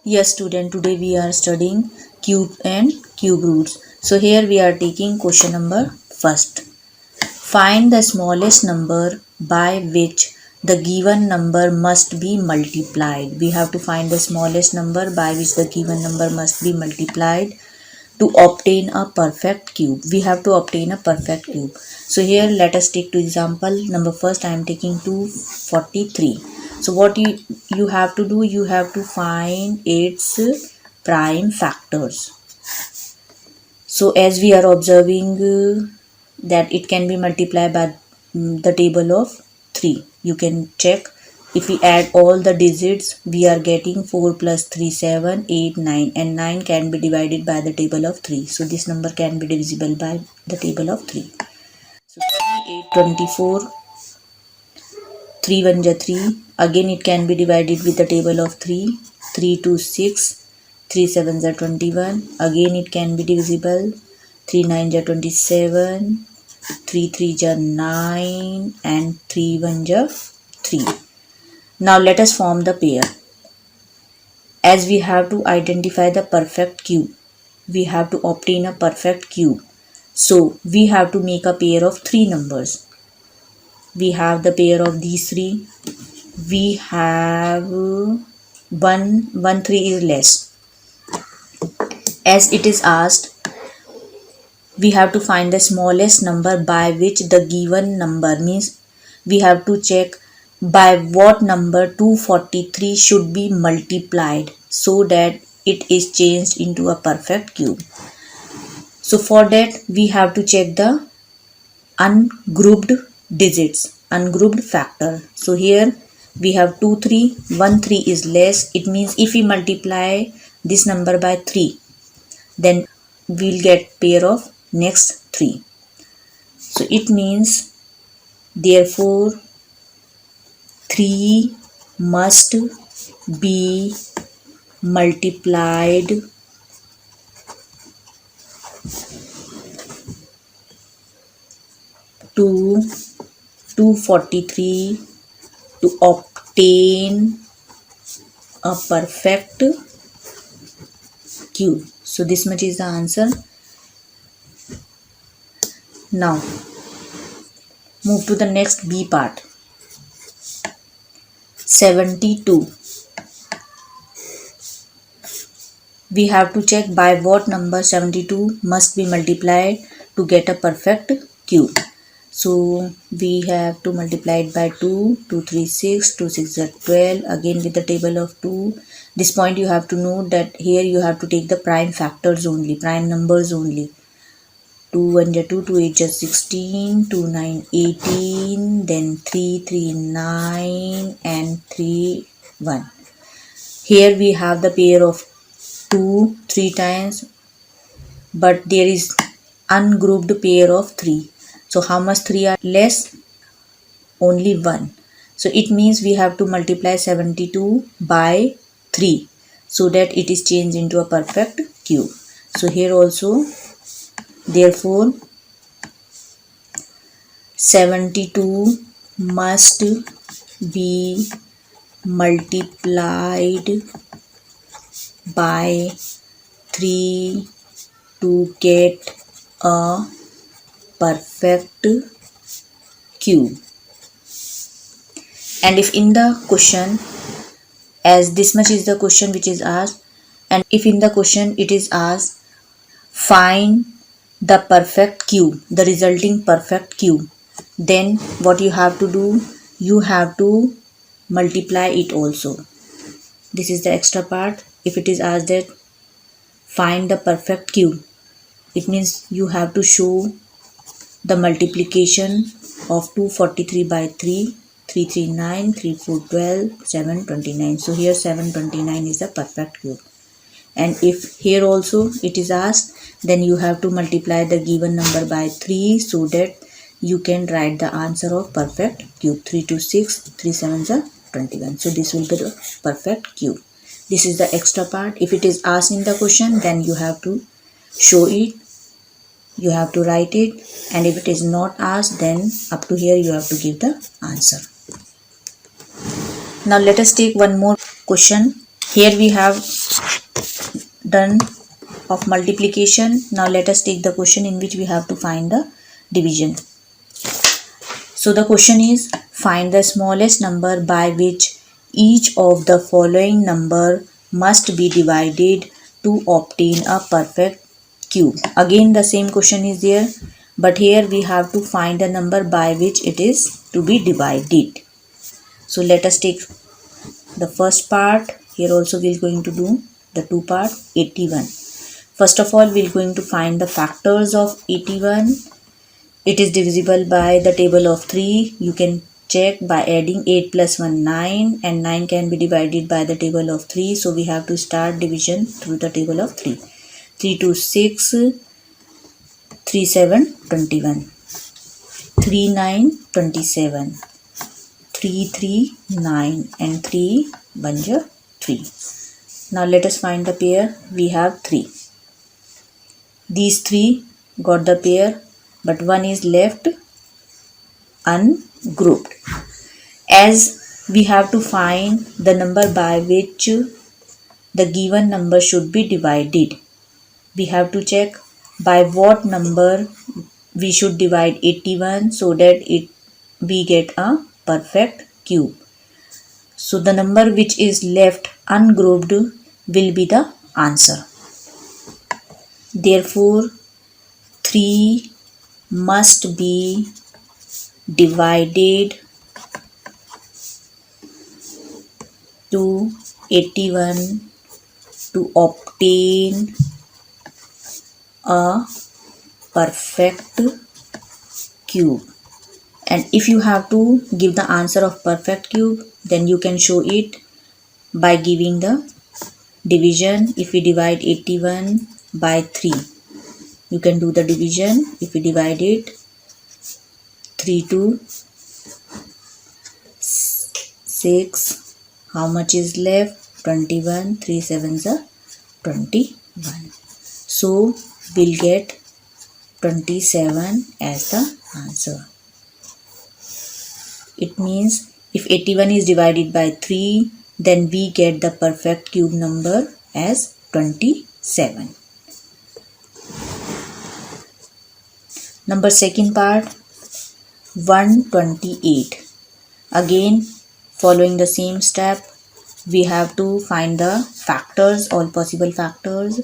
Yes, student, today we are studying cube and cube roots. So here we are taking question number first. Find the smallest number by which the given number must be multiplied. We have to find the smallest number by which the given number must be multiplied to obtain a perfect cube. We have to obtain a perfect cube. So here let us take to example number first. I am taking 243. So what you have to do, you have to find its prime factors. So as we are observing that it can be multiplied by the table of 3. You can check, if we add all the digits we are getting 4 plus 3 7 8 9, and 9 can be divided by the table of 3. So this number can be divisible by the table of 3. So 3 8 24, 3 1 ja 3. Again it can be divided with the table of 3. 3 2 6, 3 7 ja 21. Again it can be divisible. 3 9 ja 27, 3 3 ja 9, and 3 1 ja 3. Now let us form the pair. As we have to identify the perfect cube, we have to obtain a perfect cube. So we have to make a pair of 3 numbers. We have the pair of these 3. We have 1 3 is less. As it is asked, we have to find the smallest number by which the given number, means we have to check by what number 243 should be multiplied so that it is changed into a perfect cube. So for that we have to check the ungrouped digits, ungrouped factor. So here we have 2 3, 1 3 is less. It means if we multiply this number by 3, then we'll get pair of next 3. So it means therefore 3 must be multiplied to 243 to obtain a perfect cube. So this much is the answer. Now move to the next B part. 72. We have to check by what number 72 must be multiplied to get a perfect cube. So we have to multiply it by 2, 2 3 6, 2 6 are 12, again with the table of 2. This point you have to note that here you have to take the prime factors only, prime numbers only. 2 1 ja 2, 2 8 ja 16, 2 9 18, then 3 3 9, and 3 1. Here we have the pair of 2 3 times, but there is ungrouped pair of 3. So how much 3 are less? Only 1. So it means we have to multiply 72 by 3 so that it is changed into a perfect cube. So here also, therefore 72 must be multiplied by 3 to get a perfect cube. And if in the question, as this much is the question which is asked, and if in the question it is asked find the perfect cube, the resulting perfect cube, then what you have to do, you have to multiply it also. This is the extra part. If it is asked that find the perfect cube, it means you have to show the multiplication of 243 by 3, 3 3 9, 3 4 12, 7 29. So here 7 29 is the perfect cube. And if here also it is asked, then you have to multiply the given number by 3 so that you can write the answer of perfect cube. 3 2 6, 3 7 are 21. So this will be the perfect cube. This is the extra part. If it is asked in the question, then you have to show it, you have to write it, and if it is not asked, then up to here you have to give the answer. Now let us take one more question. Here we have done of multiplication. Now let us take the question in which we have to find the division. So the question is, find the smallest number by which each of the following number must be divided to obtain a perfect cube. Again the same question is there, but here we have to find a number by which it is to be divided. So let us take the first part. Here also we are going to do the two part, 81. First of all, we are going to find the factors of 81. It is divisible by the table of 3. You can check by adding 8 plus 1, 9, and 9 can be divided by the table of 3. So we have to start division through the table of 3. 3 to 6, 3 7, 21. 3 9, 27. 3 3, 9, and 3 1 3. Now let us find the pair. We have 3. These 3 got the pair, but one is left ungrouped. As we have to find the number by which the given number should be divided, we have to check by what number we should divide 81 so that we get a perfect cube. So the number which is left ungrouped will be the answer. Therefore, 3 must be divided to 81 to obtain a perfect cube. And if you have to give the answer of perfect cube, then you can show it by giving the division. If we divide 81 by 3, you can do the division. If we divide it 3 to 6, how much is left? 21. 3 7s are 21. So we'll get 27 as the answer. It means if 81 is divided by 3, then we get the perfect cube number as 27. Number second part, 128. Again, following the same step, we have to find the factors, all possible factors.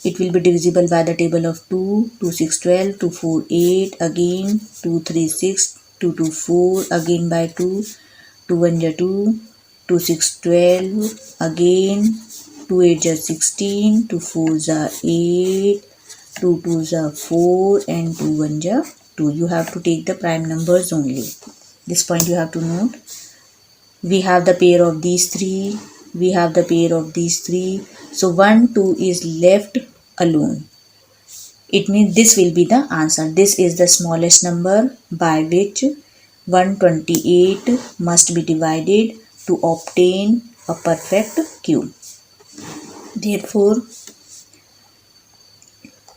It will be divisible by the table of 2, 2 6 12, 2 4 8, again 2 3 6, 2 2 4, again by 2, 2 1 2, 2 6 12, again 2 8 16, 2 4 8, 2 2 4, and 2 1 2. You have to take the prime numbers only. This point you have to note. We have the pair of these 3. We have the pair of these 3. So 1 2 is left alone. It means this will be the answer. This is the smallest number by which 128 must be divided to obtain a perfect cube. Therefore,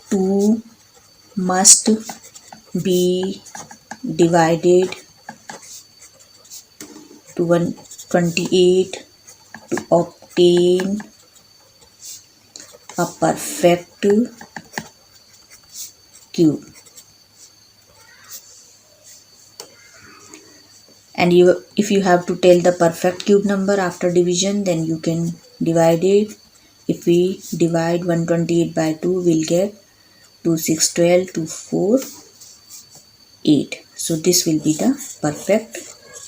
2 must be divided to 128 to obtain a perfect cube. And if you have to tell the perfect cube number after division, then you can divide it. If we divide 128 by 2, we'll get 2 6 12, 2 4 8. So this will be the perfect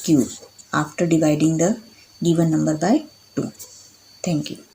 cube after dividing the given number by 2. Thank you.